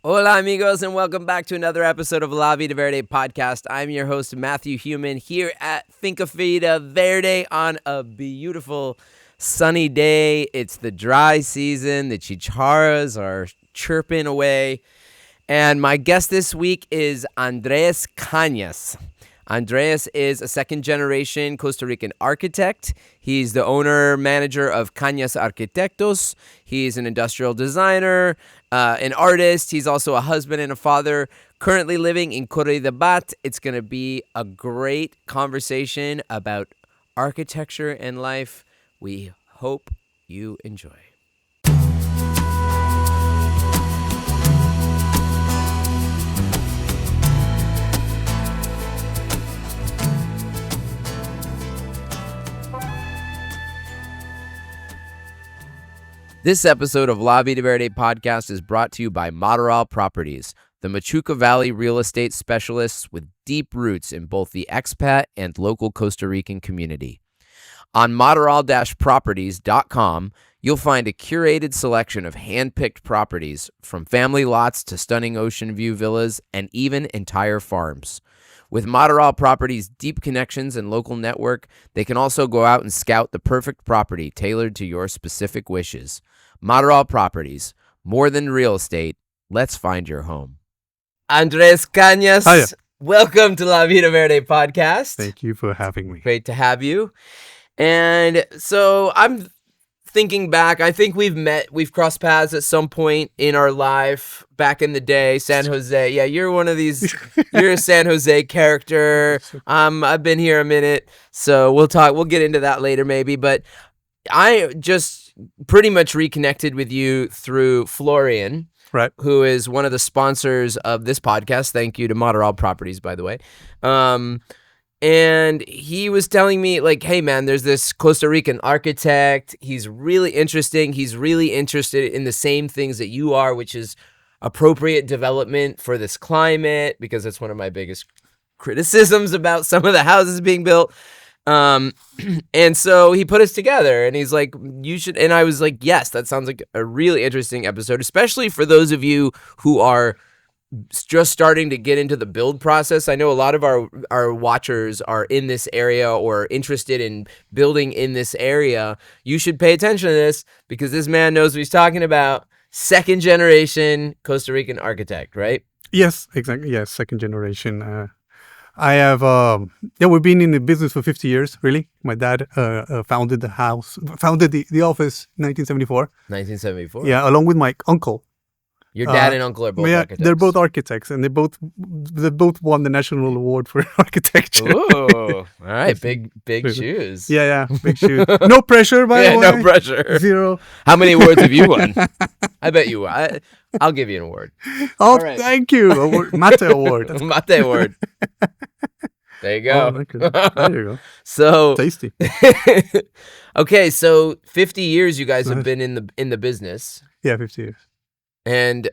Hola amigos, and welcome back to another episode of La Vida Verde podcast. I'm your host, Matthew Human, here at Ecovilla Verde on a beautiful sunny day. It's the dry season. The chicharras are chirping away. And my guest this week is Andrés Cañas. Andrés is a second-generation Costa Rican architect. He's the owner-manager of Cañas Arquitectos. He's an industrial designer, an artist. He's also a husband and a father, currently living in Corridabat. It's going to be a great conversation about architecture and life. We hope you enjoy. This episode of La Vida Verde podcast is brought to you by Machuca Properties, the Machuca Valley real estate specialists with deep roots in both the expat and local Costa Rican community. On machuca-properties.com, you'll find a curated selection of hand-picked properties, from family lots to stunning ocean view villas and even entire farms. With Machuca Properties' deep connections and local network, they can also go out and scout the perfect property tailored to your specific wishes. Machuca Properties, more than real estate. Let's find your home. Andrés Cañas, Hiya. Welcome to La Vida Verde podcast. Thank you for having me. Great to have you. And so I'm thinking back, I think we've crossed paths at some point in our life back in the day. San Jose. Yeah, you're one of these, you're a San Jose character. I've been here a minute, so we'll get into that later maybe. But I just pretty much reconnected with you through Florian, Right. who is one of the sponsors of this podcast. Thank you to Machuca Properties, by the way. And he was telling me, like, hey, man, there's this Costa Rican architect. He's really interesting. He's really interested in the same things that you are, which is appropriate development for this climate, because that's one of my biggest criticisms about some of the houses being built. And so he put us together and he's like, you should. And I was like, yes, that sounds like a really interesting episode, especially for those of you who are just starting to get into the build process. I know a lot of our watchers are in this area or interested in building in this area. You should pay attention to this because this man knows what he's talking about. Second generation Costa Rican architect, right? Yes, exactly. Yes, second generation. I have, we've been in the business for 50 years, really. My dad founded the office in 1974. 1974? Yeah, along with my uncle. Your dad and uncle are both architects. They're both architects, and they both won the national award for architecture. Oh, all right, big shoes. Yeah, big shoes. No pressure, by the way. No pressure. Zero. How many awards have you won? I bet you. I'll give you an award. Oh, right. Thank you. Mate award. Mate award. There you go. Oh, there you go. So Tasty. Okay, so 50 years you guys have been in the business. Yeah, 50 years. And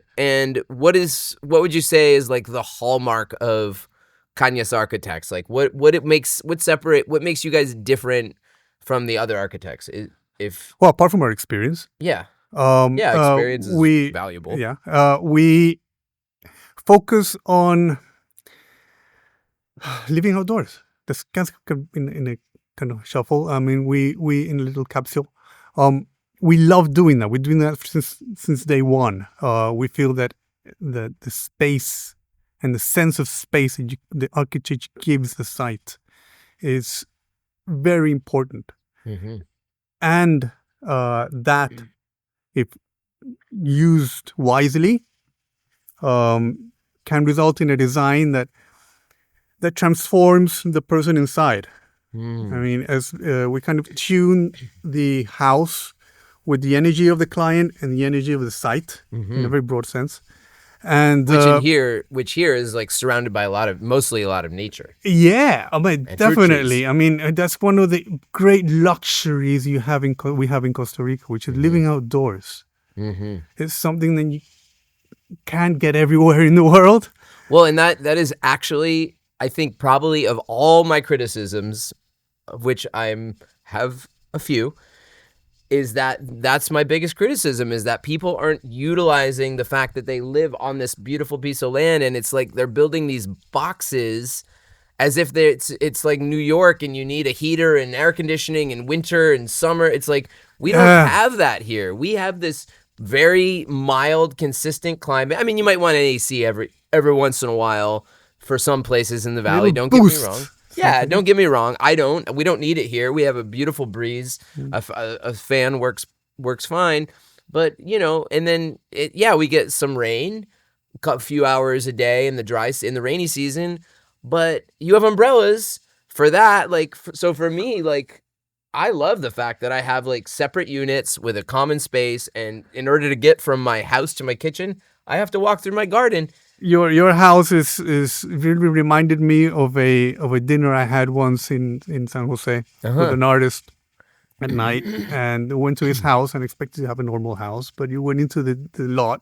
what would you say is like the hallmark of Kanyas architects? Like what makes you guys different from the other architects? Well, apart from our experience. Yeah. Experience is valuable. Yeah. We focus on living outdoors. That's kind of in a kind of shuffle. I mean, we in a little capsule. We love doing that. We're doing that since day one. We feel that the space and the sense of space that the architecture gives the site is very important. Mm-hmm. And that, if used wisely, can result in a design that transforms the person inside. I mean, as we kind of tune the house with the energy of the client and the energy of the site, in a very broad sense. And which here is like surrounded by mostly a lot of nature. Yeah, I mean, definitely. I mean, that's one of the great luxuries we have in Costa Rica, which is living outdoors. Mm-hmm. It's something that you can't get everywhere in the world. Well, and that is actually, I think, probably of all my criticisms, of which I have a few, is that that's my biggest criticism, is that people aren't utilizing the fact that they live on this beautiful piece of land, and it's like they're building these boxes as if it's like New York and you need a heater and air conditioning in winter and summer. It's like we don't have that here. We have this very mild, consistent climate. I mean, you might want an AC every once in a while for some places in the valley. Don't get me wrong. Yeah, don't get me wrong. We don't need it here. We have a beautiful breeze. A fan works fine. But, and then we get some rain, a few hours a day in the rainy season. But you have umbrellas for that. So for me, I love the fact that I have separate units with a common space. And in order to get from my house to my kitchen, I have to walk through my garden. Your house is really reminded me of a dinner I had once in San Jose with an artist at night, and went to his house and expected to have a normal house, but you went into the lot,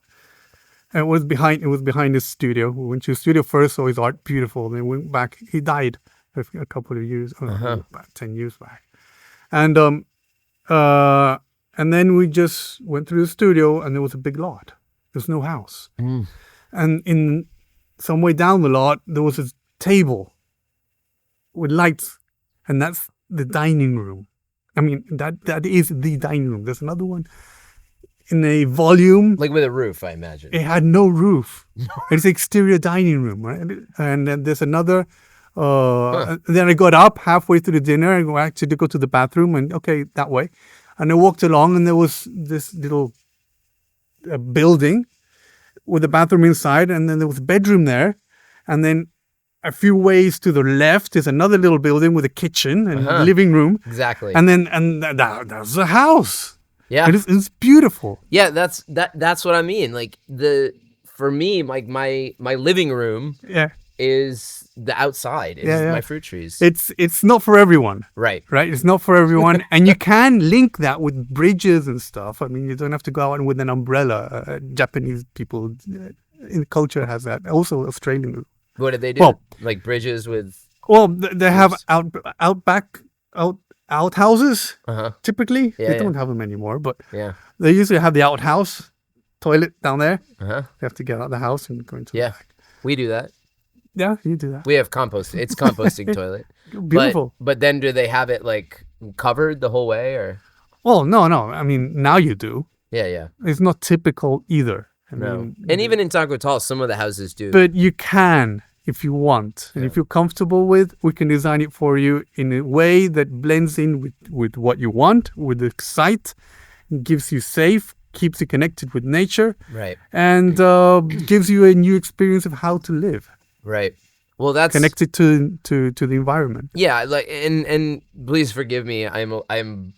and it was behind his studio. We went to his studio first, saw his art, beautiful. Then went back. He died a couple of years, about 10 years back, and then we just went through the studio, and there was a big lot. There's no house. And in some way down the lot, there was a table with lights, and that's the dining room. I mean, that is the dining room. There's another one in a volume. With a roof, I imagine. It had no roof. It's exterior dining room, right? And then there's another. Then I got up halfway through the dinner and actually go to the bathroom, and that way. And I walked along, and there was this little building with a bathroom inside, and then there was a bedroom there, and then a few ways to the left is another little building with a kitchen and living room. Exactly. And then that's a house. Yeah, it's beautiful. Yeah, that's what I mean. For me, my living room. Is the outside. Is my fruit trees. It's not for everyone. Right. It's not for everyone. And you can link that with bridges and stuff. I mean, you don't have to go out with an umbrella. Japanese people in culture has that. Also Australian. What do they do? Well, bridges with... Well, they have outhouses, typically. They don't have them anymore, but they usually have the outhouse toilet down there. They have to get out of the house and go into the back. We do that. Yeah, you do that. We have compost. It's composting toilet. Beautiful. But then do they have it covered the whole way, or? Oh, no. I mean, now you do. Yeah. It's not typical either. No. And even in Taco Tal, some of the houses do. But you can if you want. And if you're comfortable with, we can design it for you in a way that blends in with what you want, with the site, gives you safe, keeps you connected with nature. Right. And gives you a new experience of how to live. Right. Well, that's connected to the environment. Yeah, and please forgive me. I'm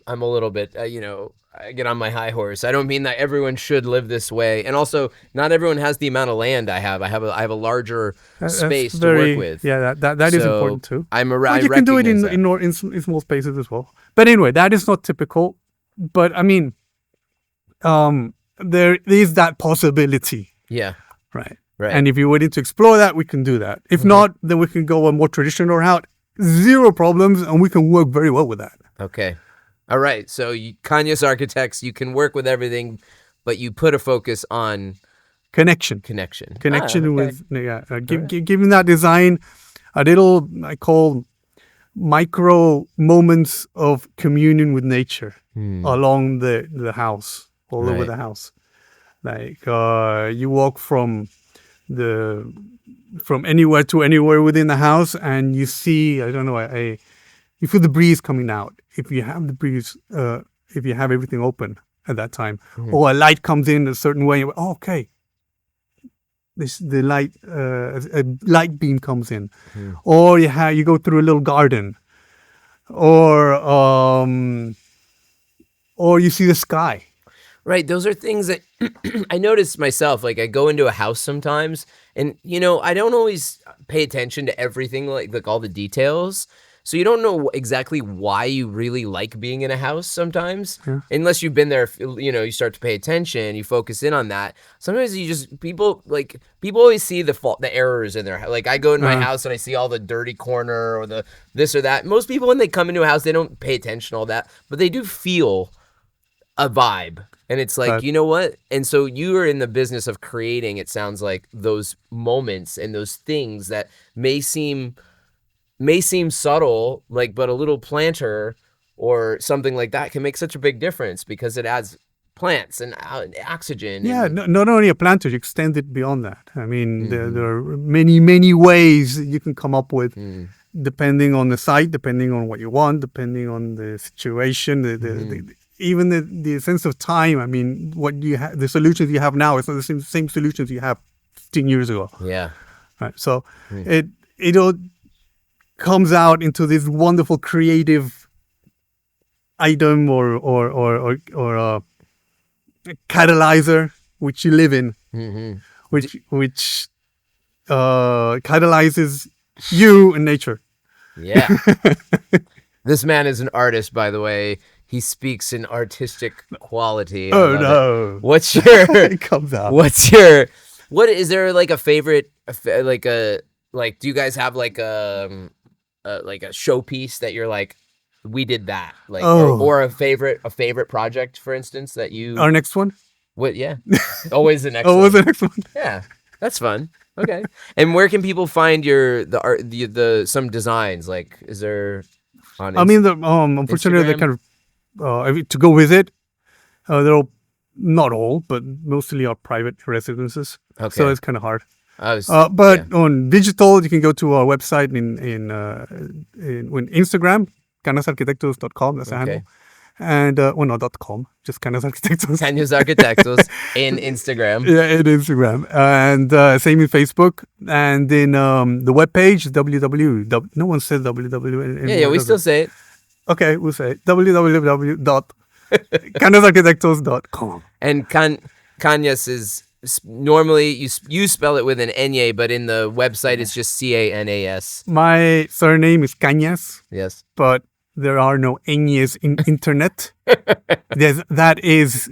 a little bit I get on my high horse. I don't mean that everyone should live this way, and also not everyone has the amount of land I have. I have a larger space to work with. Yeah, that is important too. You can do it in small spaces as well. But anyway, that is not typical. But I mean, there is that possibility. Yeah. Right. Right. And if you're willing to explore that, we can do that. If not, then we can go a more traditional route. Zero problems, and we can work very well with that. Okay. All right. So Kanyas architects, you can work with everything, but you put a focus on connection with giving that design a little, I call, micro moments of communion with nature along the house, all over the house. You walk from anywhere to anywhere within the house, and you see, I don't know, you feel the breeze coming out. If you have the breeze, if you have everything open at that time, or a light comes in a certain way, you're, okay, a light beam comes in, or you go through a little garden, or you see the sky. Right. Those are things that I notice myself. I go into a house sometimes, and I don't always pay attention to everything, like all the details. So you don't know exactly why you really like being in a house sometimes, unless you've been there. You start to pay attention, you focus in on that. Sometimes people always see the errors in their house. I go into my house and I see all the dirty corner or the this or that. Most people, when they come into a house, they don't pay attention to all that, but they do feel a vibe. And it's like, But you know what? And so you are in the business of creating, it sounds like, those moments and those things that may seem subtle, like, but a little planter or something like that can make such a big difference because it adds plants and oxygen. yeah, And, not only a planter, you extend it beyond that. I mean, Mhm. there are many ways you can come up with, Mm. depending on the site, depending on what you want, depending on the situation, even the sense of time. I mean, what you have, the solutions you have now, is not the same solutions you have 15 years ago. Yeah. Right. So it all comes out into this wonderful creative item or catalyzer which you live in, Mm-hmm. which catalyzes you and nature. Yeah. This man is an artist, by the way. He speaks in artistic quality. I Oh love it. no! What's your It comes out. what is there like a favorite like do you guys have like a showpiece that you're like, we did that, like, or a favorite project, for instance, that you Our next one. what yeah always the next Oh, one. what's the next one? Yeah, that's fun. Okay. And where can people find your the art the some designs, like, is there on I mean, unfortunately, they Instagram? kind of to go visit. They're all, not all, but mostly are private residences. Okay. So it's kind of hard. I was, But yeah. on digital, you can go to our website in Instagram, canasarquitectos.com. That's the Okay. handle. And well, not .com, just Cañas Arquitectos. Kanyas Arquitectos in Instagram. Yeah, in Instagram, and same in Facebook, and in the webpage www. No one said www. Yeah, we still say it. Okay, we'll say www.canasarquitectos.com. And Kanyas is normally you spell it with an N-Y, but in the website it's just Canas. My surname is Cañas, Yes. but there are no ñes in internet. That is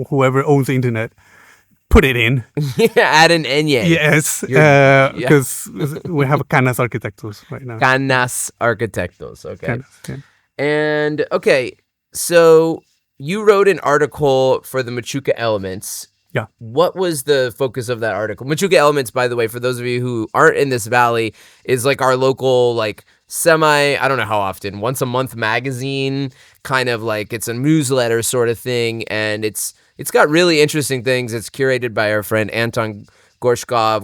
whoever owns the internet, put it in. Yeah, add an N-Y. Yes, Yeah. because we have Canas Arquitectos right now. Canas Arquitectos. Okay. Canas, yeah. And okay, so you wrote an article for the Machuca Elements. Yeah. What was the focus of that article? Machuca Elements, by the way, for those of you who aren't in this valley, is like our local, like, I don't know how often, once a month magazine, kind of like, it's a newsletter sort of thing, and it's got really interesting things. It's curated by our friend Anton Gorshkov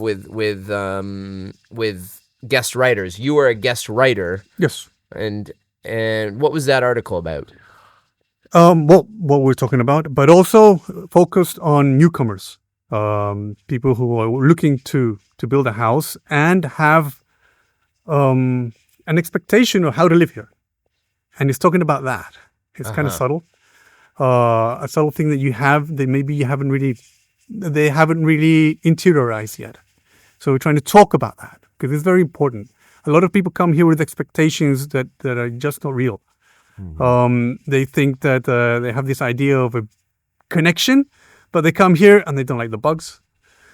with guest writers. You are a guest writer. Yes. And what was that article about? Well, what we're talking about, but also focused on newcomers, people who are looking to build a house and have an expectation of how to live here. And it's talking about that. It's kind of subtle. A subtle thing that you have that maybe they haven't really interiorized yet. So we're trying to talk about that because it's very important. A lot of people come here with expectations that are just not real. They think that they have this idea of a connection, but they come here and they don't like the bugs.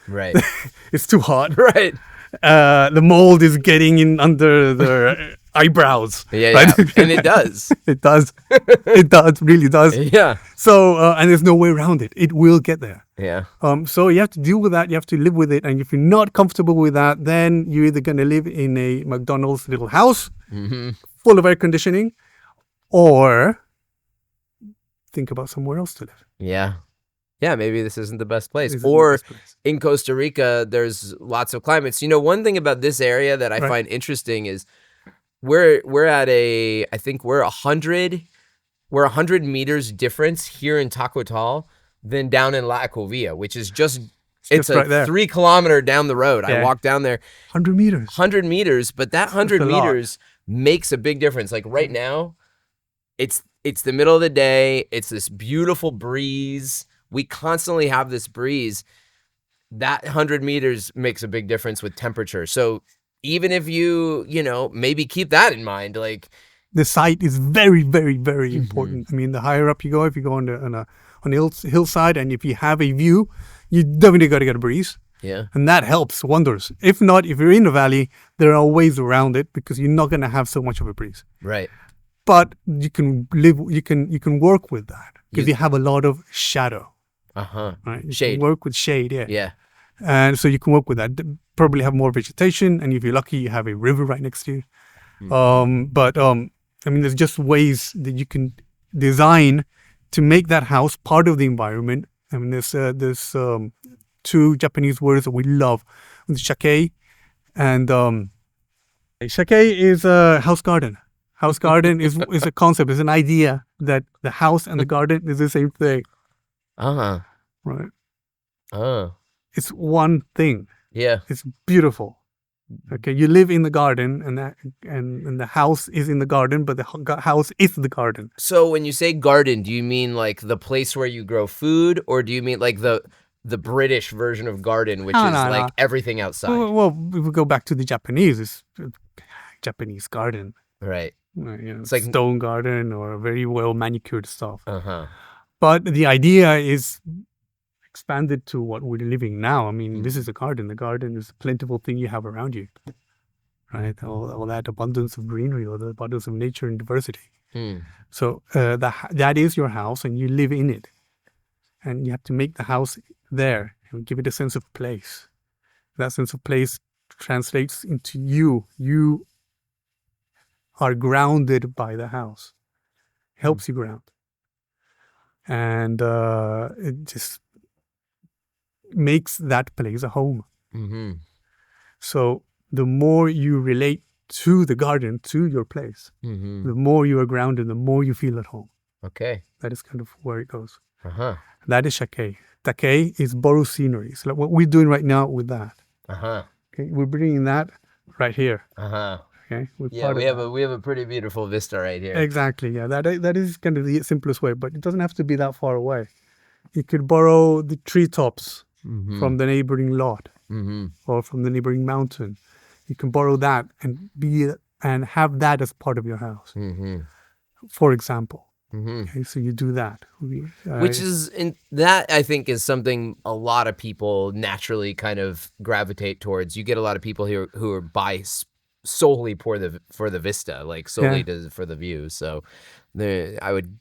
Right. It's too hot. Right. The mold is getting in under their eyebrows. Yeah, right? yeah. And it does. It does. It does. Really does. Yeah. So, and there's no way around it. It will get there. Yeah. So you have to deal with that. You have to live with it. And if you're not comfortable with that, then you're either going to live in a McDonald's little house full of air conditioning, or think about somewhere else to live. Yeah. Yeah, maybe this isn't the best place. This isn't the Or best place. in Costa Rica, there's lots of climates. You know, one thing about this area that I find interesting is we're at I think we're 100 meters difference here in Tacotal than down in La Ecovilla, which is it's right there. 3 kilometer down the road. Yeah. I walked down there. 100 meters. 100 meters, but that 100 a lot. meters makes a big difference. Like right now, it's the middle of the day. It's this beautiful breeze. We constantly have this breeze. That 100 meters makes a big difference with temperature. So even if you maybe keep that in mind, like the site is very, very, very important. I mean, the higher up you go, if you go on a hillside, and if you have a view, you definitely got to get a breeze. Yeah. And that helps wonders. If not, if you're in the valley, there are ways around it because you're not going to have so much of a breeze. Right. but you can work with that because you have a lot of shadow. Right? You Shade. can work with shade, yeah. Yeah. And so you can work with that. Probably have more vegetation, and if you're lucky, you have a river right next to you. But I mean, there's just ways that you can design to make that house part of the environment. I mean, there's two Japanese words that we love, shake, and shake is a house garden. House garden is a concept. It's an idea that the house and the garden is the same thing. Right. It's one thing. Yeah. It's beautiful. Okay, you live in the garden, and the house is in the garden, but the house is the garden. So when you say garden, do you mean like the place where you grow food, or do you mean like the British version of garden, which is like everything outside? Well, if we go back to the Japanese, it's Japanese garden. Right. It's like stone garden or very well manicured stuff. Uh-huh. But the idea is expanded to what we're living now. I mean, this is a garden. The garden is a plentiful thing you have around you, right? All that abundance of greenery, or the abundance of nature and diversity. So that is your house, and you live in it, and you have to make the house there and give it a sense of place. That sense of place translates into you. You are grounded by the house. Helps you ground, and it just makes that place a home. So the more you relate to the garden, to your place, the more you are grounded, the more you feel at home. Okay. That is kind of where it goes. That is shake. Take is borrow scenery. So like what we're doing right now with that. Okay, we're bringing that right here. Okay. Yeah, we have a pretty beautiful vista right here. Exactly. Yeah, that is kind of the simplest way, but it doesn't have to be that far away. You could borrow the treetops from the neighboring lot, or from the neighboring mountain. You can borrow that and have that as part of your house. For example. Okay, so you do that. Which is, that I think is something a lot of people naturally kind of gravitate towards. You get a lot of people here who are solely for the vista, like solely for the view. So I would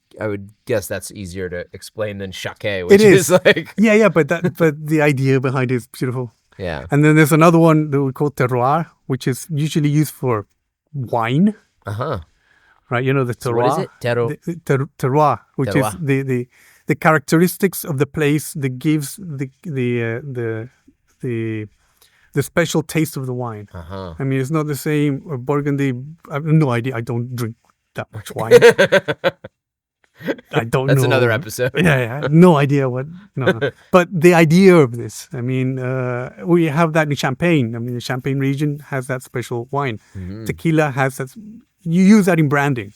guess that's easier to explain than shake, which is like but the idea behind it is beautiful. Yeah. And then there's another one that we call terroir, which is usually used for wine. Right, you know the terroir. So what is it? Terroir, which is the characteristics of the place that gives the special taste of the wine. I mean, it's not the same Burgundy. I have no idea. I don't drink that much wine. I don't know. That's another episode. Yeah. No idea what. No. But the idea of this, I mean, we have that in Champagne. I mean, the Champagne region has that special wine. Tequila has that. You use that in branding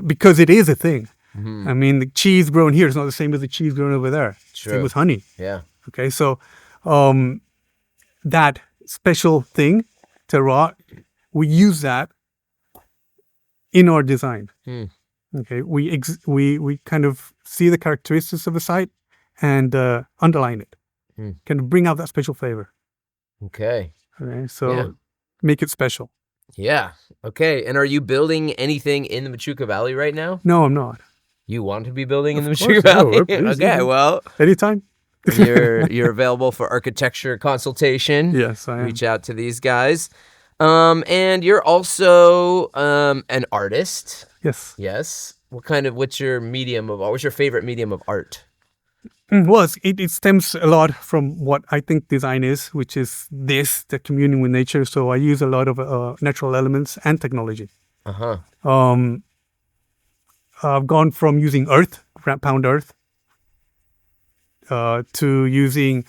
because it is a thing. I mean, the cheese grown here is not the same as the cheese grown over there. True. Same with honey. Yeah. Okay, so that special thing, terroir, we use that in our design. Okay, we kind of see the characteristics of a site and underline it, kind of bring out that special flavor. Okay, so make it special. Yeah. Okay. And are you building anything in the Machuca Valley right now? No, I'm not. You want to be building in the Machuca Valley? Okay. Well, anytime. you're available for architecture consultation. Yes, I am. Reach out to these guys. And you're also an artist. Yes. Yes. What's your favorite medium of art? Well, it stems a lot from what I think design is, which is the communing with nature. So I use a lot of natural elements and technology. I've gone from using pound earth, to using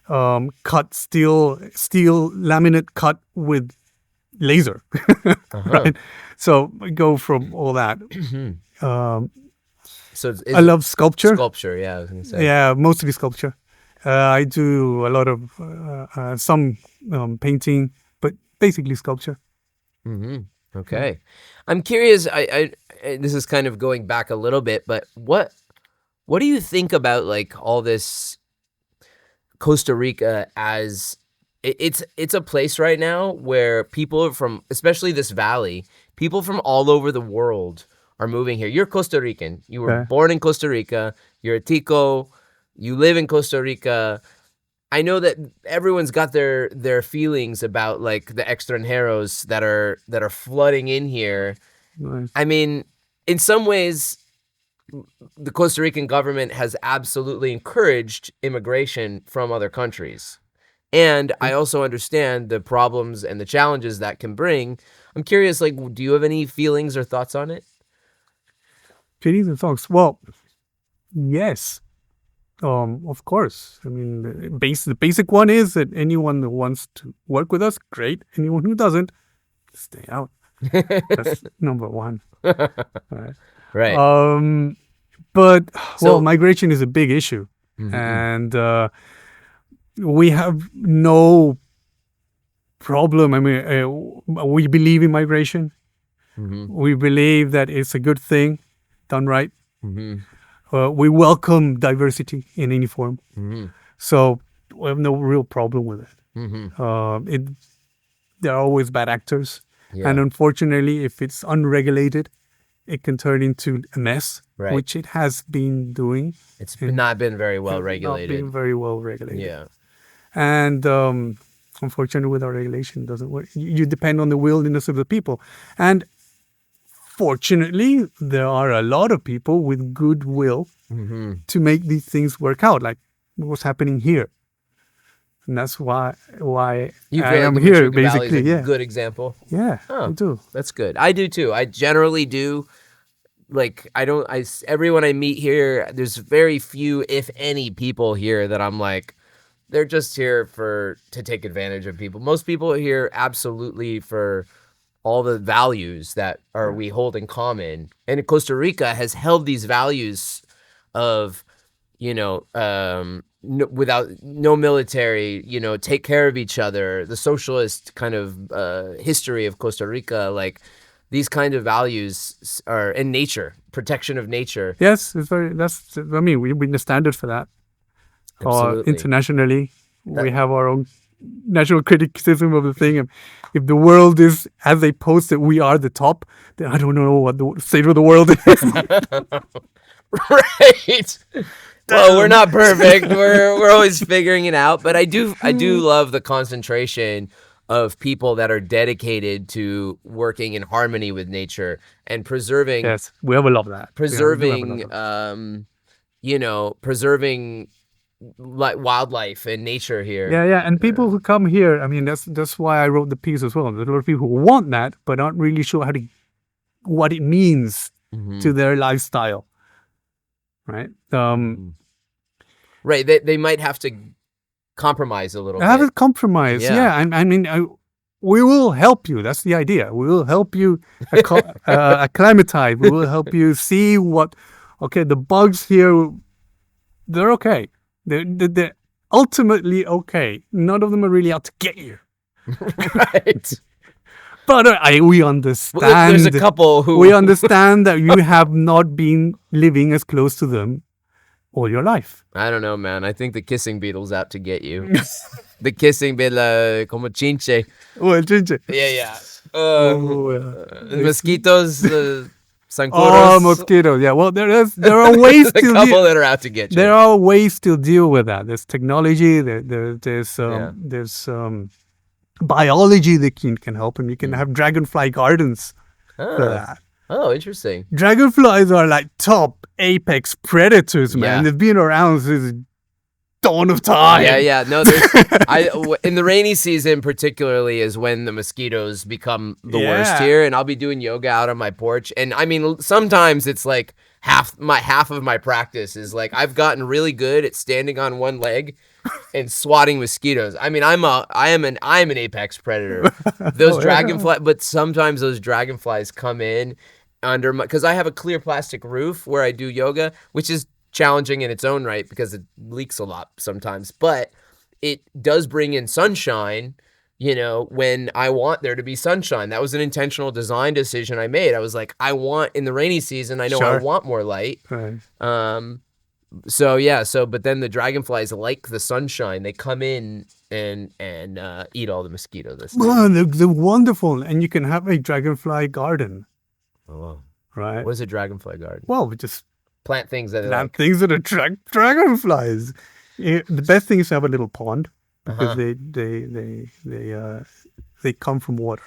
cut steel laminate cut with laser. Right? So I go from all that. So I love sculpture. Sculpture, yeah, I was going to say. Yeah, mostly sculpture. I do a lot of some painting, but basically sculpture. Okay. I'm curious, I this is kind of going back a little bit, but what do you think about like all this Costa Rica as it's a place right now where people from, especially this valley, people from all over the world are moving here. You're Costa Rican. You were Yeah. born in Costa Rica. You're a Tico. You live in Costa Rica. I know that everyone's got their feelings about like the extranjeros that are flooding in here. Nice. I mean, in some ways, the Costa Rican government has absolutely encouraged immigration from other countries. And I also understand the problems and the challenges that can bring. I'm curious, like, do you have any feelings or thoughts on it? Feelings and thoughts. Well, yes. Of course. I mean, the basic one is that anyone that wants to work with us, great. Anyone who doesn't, stay out. That's number one. Right. Right. But So- migration is a big issue, Mhm. and we have no problem. I mean, we believe in migration. Mhm. We believe that it's a good thing, done right. Mhm. We welcome diversity in any form. Mhm. So we have no real problem with it. Mhm. There are always bad actors. Yeah. And unfortunately, if it's unregulated, it can turn into a mess, Right. which it has been doing. It's not been very well Not regulated. being very well regulated. Yeah. And unfortunately, with our regulation, it doesn't work. You depend on the willingness of the people. And fortunately, there are a lot of people with goodwill Mhm. to make these things work out, like what's happening here. And that's why You I feel am like the here, Machuca Valley is basically. a Yeah. good example. Yeah, Oh. I do. That's good. I do too. I generally do. Like, everyone I meet here, there's very few, if any, people here that I'm like, they're just here to take advantage of people. Most people are here absolutely for all the values that we hold in common. And Costa Rica has held these values of, without no military, take care of each other, the socialist kind of history of Costa Rica, like these kind of values are in nature, protection of nature. Yes, we're the standard for that. Absolutely. Internationally, we have our own national criticism of the thing. And if the world is as they post that we are the top, then I don't know what the state of the world is. Right. Well, we're not perfect. We're always figuring it out, but I do love the concentration of people that are dedicated to working in harmony with nature and preserving. Yes, we have a lot of that. Preserving, preserving wildlife and nature here. Yeah, and people who come here, I mean, that's why I wrote the piece as well. There's a lot of people who want that, but aren't really sure what it means to their lifestyle. Right. Right. They might have to compromise a little bit. Have a compromise. Yeah. I mean, we will help you. That's the idea. We will help you acclimatize. We will help you see the bugs here, they're okay. They're ultimately okay. None of them are really out to get you. Right. But we understand. Well, there's a couple who... We understand that you have not been living as close to them all your life. I don't know, man. I think the kissing beetle's out to get you. The kissing beetle, como chinche. Oh, el chinche. Yeah. Mosquitoes, zancudos. Oh, mosquitoes. Yeah. Well, there are ways to... a couple that are out to get you. There are ways to deal with that. There's technology. There's biology that can help, and you can have dragonfly gardens for that. Oh, interesting. Dragonflies are like top apex predators, man. Yeah. They've been around since dawn of time. Yeah. No, in the rainy season particularly is when the mosquitoes become the worst here, and I'll be doing yoga out on my porch, and I mean sometimes it's like half of my practice is like I've gotten really good at standing on one leg and swatting mosquitoes. I mean, I'm an apex predator. Those dragonflies, but sometimes those dragonflies come in under because I have a clear plastic roof where I do yoga, which is challenging in its own right because it leaks a lot sometimes, but it does bring in sunshine, when I want there to be sunshine. That was an intentional design decision I made. I was like, I want in the rainy season, I know I want more light. Right. But then the dragonflies like the sunshine. They come in and eat all the mosquitoes. Well, they're wonderful, and you can have a dragonfly garden. Oh. right? What is a dragonfly garden? Well, we just Plant things that are plant like, things that attract dragonflies. The best thing is to have a little pond because they come from water.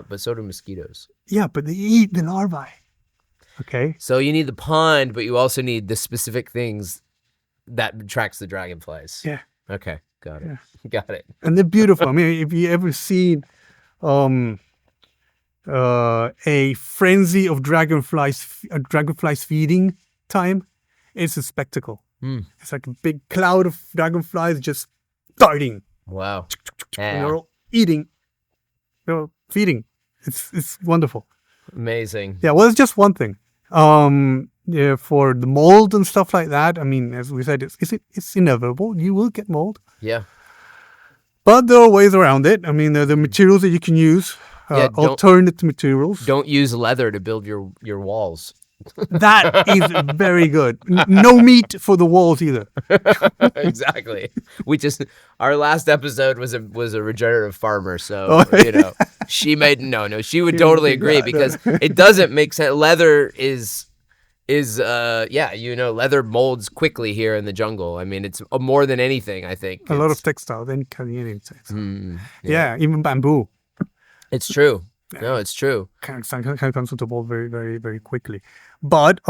but so do mosquitoes. Yeah, but they eat the larvae. Okay. So you need the pond, but you also need the specific things that attracts the dragonflies. Yeah. Okay, got it. Yeah. Got it. And they're beautiful. I mean, if you ever seen a frenzy of dragonflies feeding time, it's a spectacle. It's like a big cloud of dragonflies just darting. Wow. And they're all eating, feeding. It's wonderful. Amazing. Yeah, well, it's just one thing. Yeah, for the mold and stuff like that, I mean, as we said, it's inevitable. You will get mold. Yeah. But there are ways around it. I mean, there are materials that you can use, alternate materials. Don't use leather to build your walls. That is very good. No meat for the walls either. Exactly. Our last episode was a regenerative farmer, so she would totally agree because it doesn't make sense. Leather is leather molds quickly here in the jungle. I mean, it's more than anything, I think. A lot of textiles, any Canadian textiles. Yeah, even bamboo. It's true. No, it's true. Can comes into mold very, very, very quickly. But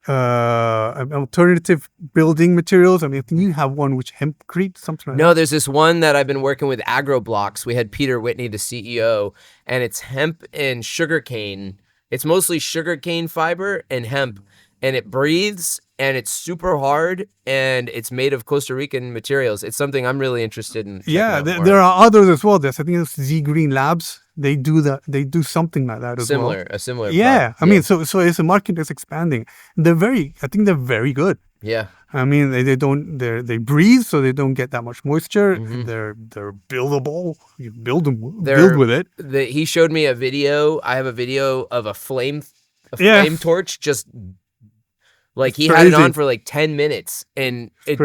alternative building materials. I mean, I think you have one which hempcrete, something like that. No, there's this one that I've been working with, AgroBlocks. We had Peter Whitney, the CEO, and it's hemp and sugarcane. It's mostly sugarcane fiber and hemp, and it breathes, and it's super hard, and it's made of Costa Rican materials. It's something I'm really interested in. Yeah, there are others as well. I think it's Z Green Labs. They do that. They do something like that as well. A similar. Yeah, I mean, so it's a market that's expanding. I think they're very good. Yeah. I mean, they breathe, so they don't get that much moisture. They're buildable. You build with it. He showed me a video. I have a video of a flame torch just like he had it on for like 10 minutes and it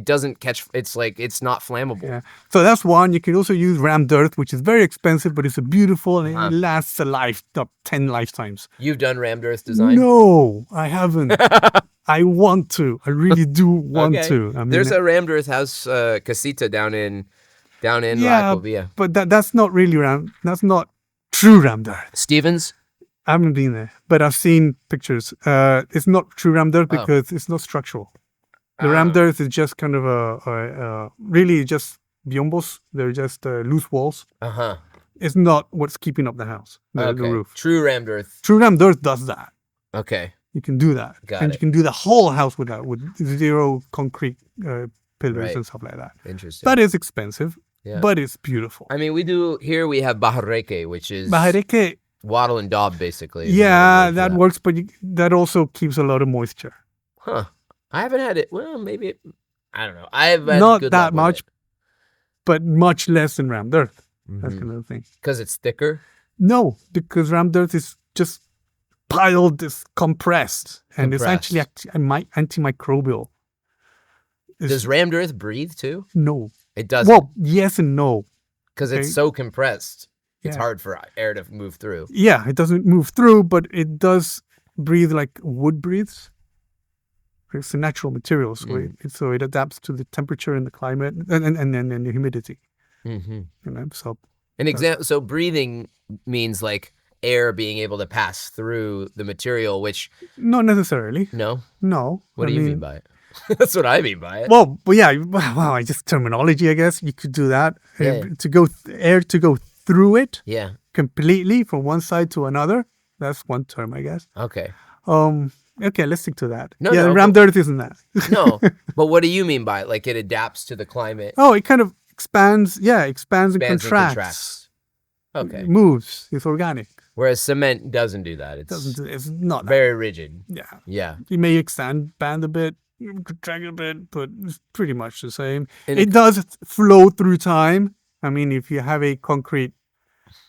doesn't catch. It's like it's not flammable. Yeah. So that's one. You can also use rammed earth, which is very expensive, but it's a beautiful and it lasts 10 lifetimes. You've done rammed earth design? No, I haven't. I want to. I really do want to. I mean, there's a rammed earth house, casita down in La Ecovilla. But that's not really that's not true rammed earth. Stevens? I haven't been there, but I've seen pictures. It's not true rammed earth because it's not structural. The rammed earth is just kind of really just biombos. They're just loose walls. It's not what's keeping up the house, the roof. True rammed earth. True rammed earth does that. Okay. You can do that. You can do the whole house with that, with zero concrete pillars and stuff like that. Interesting. That is expensive, but it's beautiful. I mean, we have bajarreque, which is wattle and daub, basically. Yeah, that works, but that also keeps a lot of moisture. Huh. I haven't had it. Well, maybe I don't know. I've had not that much, but much less than rammed earth. That's another thing. Because it's thicker? No, because rammed earth is just piled, is compressed, and it's actually antimicrobial. Does rammed earth breathe too? No. It doesn't? Well, yes and no. Because it's so compressed. It's hard for air to move through. Yeah, it doesn't move through, but it does breathe like wood breathes. It's a natural material, so it adapts to the temperature and the climate and the humidity. So breathing means like air being able to pass through the material, which not necessarily. No. What do you mean by it? That's what I mean by it. Well, I just terminology, I guess. You could do that. Yeah. Air to go through it. Yeah. Completely from one side to another. That's one term, I guess. Okay. Okay, let's stick to that. No, rammed earth isn't that. No, but what do you mean by it? Like it adapts to the climate? Oh, it kind of expands. Yeah, expands and contracts. Okay. It moves. It's organic. Whereas cement doesn't do that. It's not very rigid. Yeah. Yeah. You may expand a bit, contract a bit, but it's pretty much the same. It does flow through time. I mean, if you have a concrete,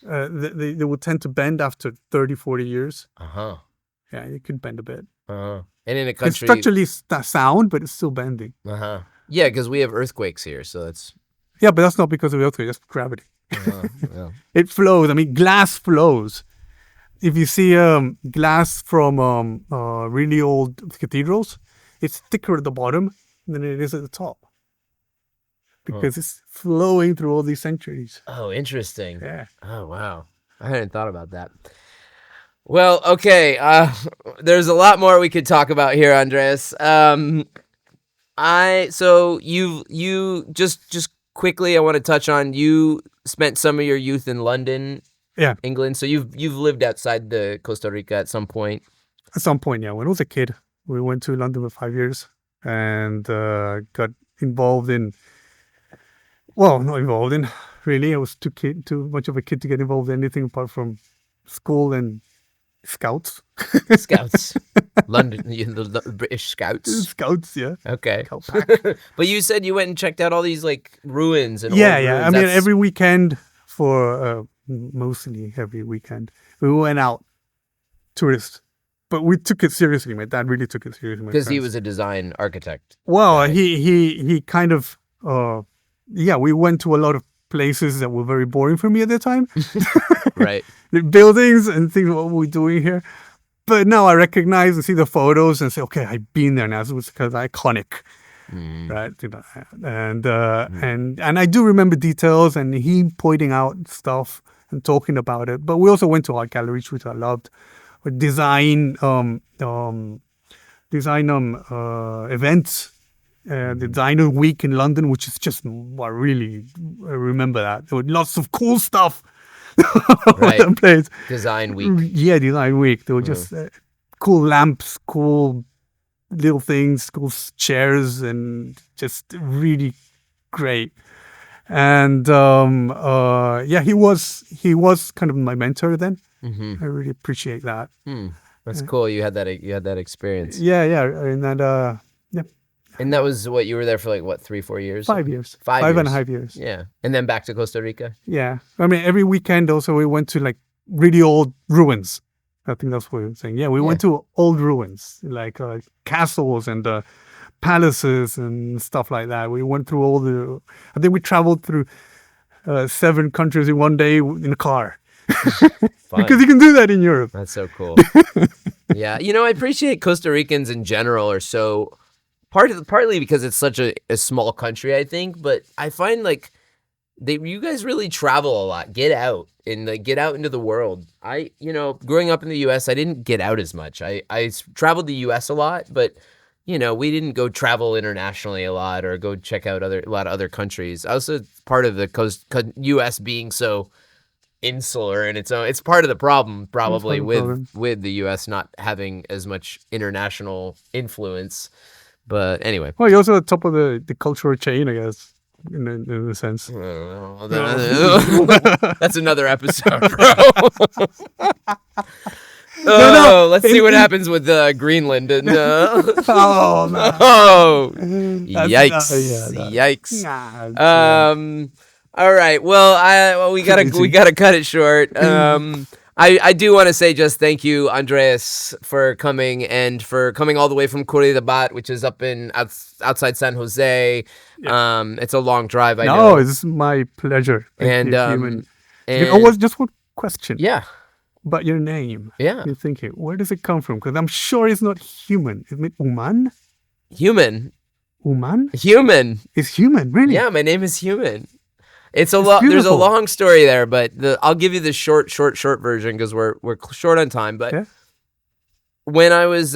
they will tend to bend after 30, 40 years. Yeah, you could bend a bit. And in a country... It's structurally sound, but it's still bending. Yeah, because we have earthquakes here, so that's... Yeah, but that's not because of the earthquake. That's gravity. It flows. I mean, glass flows. if you see glass from really old cathedrals, it's thicker at the bottom than it is at the top because it's flowing through all these centuries. Oh, interesting. Yeah. Oh, wow. I hadn't thought about that. Well, okay. There's a lot more we could talk about here, Andres. So you just quickly, I want to touch on, you spent some of your youth in London, Yeah. England. So you've lived outside the Costa Rica at some point. At some point, yeah. When I was a kid, we went to London for 5 years and got involved in. Well, not involved in. Really, I was too much of a kid to get involved in anything apart from school and scouts. Scouts, London, the British Scouts. Scouts, yeah. Okay. Scout pack. But you said you went and checked out all these like ruins and Yeah, old yeah. ruins. I mean, That's- every weekend for mostly every weekend we went out tourist, but we took it seriously. My dad really took it seriously because he was a design architect. Well, Right. he kind of yeah. We went to a lot of places that were very boring for me at the time. Right. The buildings and things. What are we doing here? But now I recognize and see the photos and say, okay, I've been there now. So it's because iconic, right? You know, and I do remember details and he pointing out stuff and talking about it. But we also went to art galleries, which I loved. Design events. The Designer Week in London, which is just, I really remember that. There were lots of cool stuff. Right. That place. Design Week. Yeah, Design Week. There were just cool lamps, cool little things, cool chairs, and just really great. And yeah, he was kind of my mentor then. I really appreciate that. That's cool. You had that experience. Yeah, and that yeah, And that was what you were there for, like, what, 3-4 years? 5 years, 5 5 and a years. half years. Yeah. And then back to Costa Rica. Yeah, I mean every weekend also we went to like really old ruins. I think that's what we were saying. Yeah, we went to old ruins like castles and palaces and stuff like that. We went through all the. I think we traveled through 7 countries in one day in a car. Fun. Because you can do that in Europe. That's so cool. Yeah. You know, I appreciate Costa Ricans in general are so partly because it's such a small country, I think, but I find like you guys really travel a lot, get out and like, get out into the world. Growing up in the US, I didn't get out as much. I traveled the US a lot, but we didn't go travel internationally a lot or go check out a lot of other countries. Also part of the US being so insular and it's part of the problem probably with the US not having as much international influence. But anyway. Well, you're also at the top of the cultural chain, I guess, in a sense. I don't know. That's another episode, bro. Let's see what happens with Greenland. And, Oh, no. oh, That's- yikes! Nah, All right. Well, we gotta cut it short. I do want to say just thank you, Andrés, for coming and for coming all the way from Curitiba, which is up in outside San Jose. It's a long drive. I know. No, it's my pleasure. Thank you, human. and Just one question. yeah, About your name. yeah, You're thinking, where does it come from? Because I'm sure it's not human. Is it Uman? human. Human? It's human, really? Yeah, my name is Human. It's a lot. There's a beautiful. long story there, but I'll give you the short version because we're short on time. But Yeah. when I was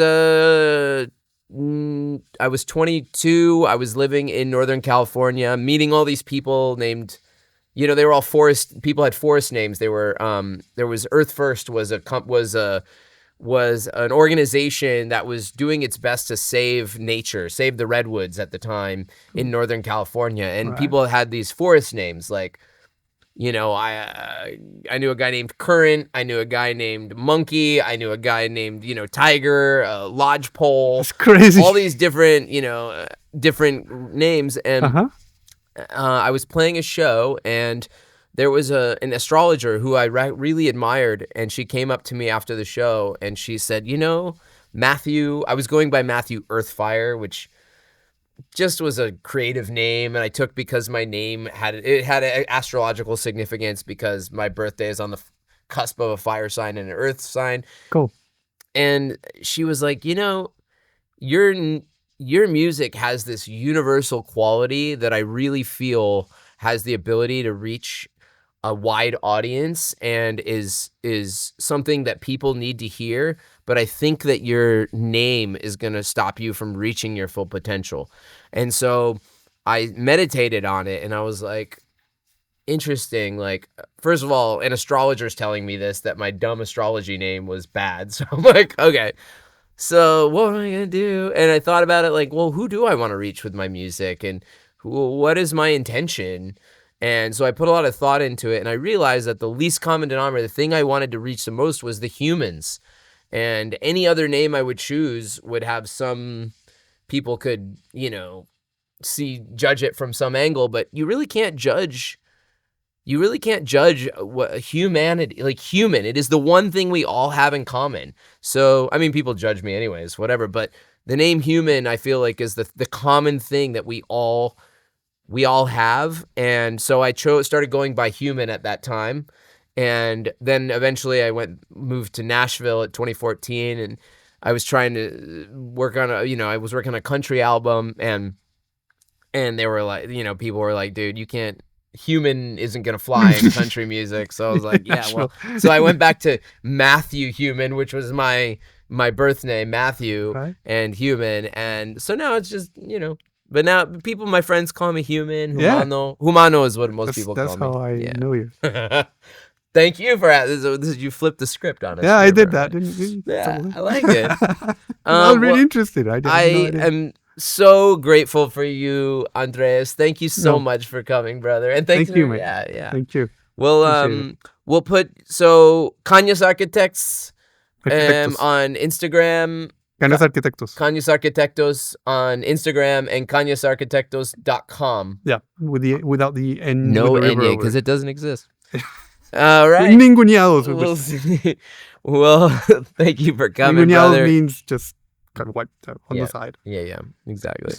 22, I was living in Northern California, meeting all these people named, they were all forest people, had forest names. They were there was Earth First was an organization that was doing its best to save nature, save the redwoods at the time in Northern California. And Right. people had these forest names like, I knew a guy named Current. I knew a guy named Monkey. I knew a guy named, Tiger, Lodgepole. It's crazy. All these different, different names. And Uh-huh. I was playing a show and there was an astrologer who I really admired, and she came up to me after the show, and she said, Matthew, I was going by Matthew Earthfire, which just was a creative name, and I took because my name had an astrological significance because my birthday is on the cusp of a fire sign and an earth sign. Cool. And she was like, your music has this universal quality that I really feel has the ability to reach a wide audience and is something that people need to hear, but I think that your name is going to stop you from reaching your full potential. And so I meditated on it and I was like, interesting. Like, first of all, an astrologer's telling me this, that my dumb astrology name was bad. So I'm like, okay, so what am I going to do? And I thought about it like, well, who do I want to reach with my music? And what is my intention? And so I put a lot of thought into it, and I realized that the least common denominator, the thing I wanted to reach the most, was the humans. And any other name I would choose would have some people could, judge it from some angle, but you really can't judge. You really can't judge what humanity, like human. It is the one thing we all have in common. So, I mean, people judge me anyways, whatever. But the name human, I feel like, is the common thing that we all have. And so I started going by human at that time. And then eventually I moved to Nashville at 2014, and I was trying to work on I was working on a country album, and they were like, people were like, dude, you can't, human isn't going to fly in country music. So I was like, yeah, well, so I went back to Matthew Human, which was my birth name, Matthew, Right. and Human. And so now it's just, but now my friends call me Human, Yeah. Humano. Humano is what most people That's call how me. I know you. Thank you for that. You flipped the script on us. Yeah, I did right? that. Didn't you? Yeah, I like it. I was really well, interested. I didn't know. am so grateful for you, Andres. Thank you so No. much for coming, brother. And thanks Thank you, for, man. yeah. Thank you. We'll Appreciate we'll put Kanyas Architects Arquitectos. on Instagram, Cañas Arquitectos. Kanyas Arquitectos on Instagram, and kanyasarquitectos.com. Yeah, without the N. No with the N river over because it. it doesn't exist. All right. Ninguneados. We'll see. Well, thank you for coming, Ninguneados brother. means just kind of wiped out on Yeah. the side. Yeah, exactly.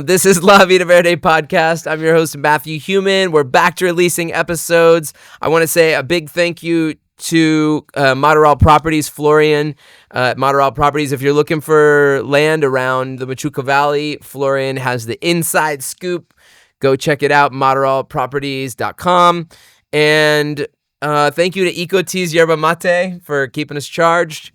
This is La Vida Verde podcast. I'm your host, Matthew Human. We're back to releasing episodes. I want to say a big thank you to Maderal Properties, Florian. Maderal Properties, if you're looking for land around the Machuca Valley, Florian has the inside scoop. Go check it out, maderalproperties.com. And thank you to Ecoteas Yerba Mate for keeping us charged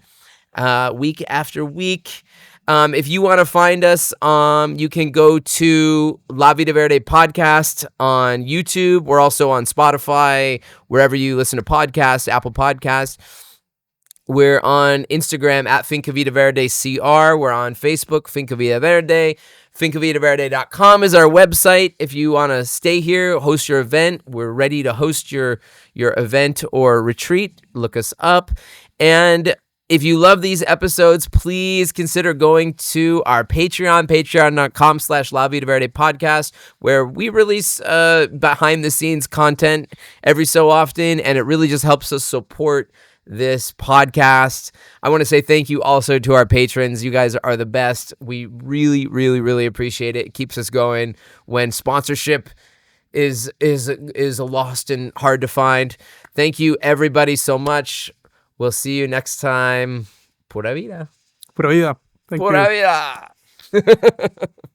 week after week. If you want to find us, you can go to La Vida Verde Podcast on YouTube. We're also on Spotify, wherever you listen to podcasts, Apple Podcasts. We're on Instagram at Finca Vida Verde CR. We're on Facebook, Finca Vida Verde. FincaVidaVerde.com is our website. If you want to stay here, host your event, we're ready to host your event or retreat. Look us up. And if you love these episodes, please consider going to our Patreon, patreon.com/La Vida Verde podcast, where we release behind the scenes content every so often, and it really just helps us support this podcast. I want to say thank you also to our patrons. You guys are the best. We really, really, really appreciate it. It keeps us going when sponsorship is lost and hard to find. Thank you, everybody, so much. We'll see you next time. Pura vida. Pura vida. Thank Pura you. vida.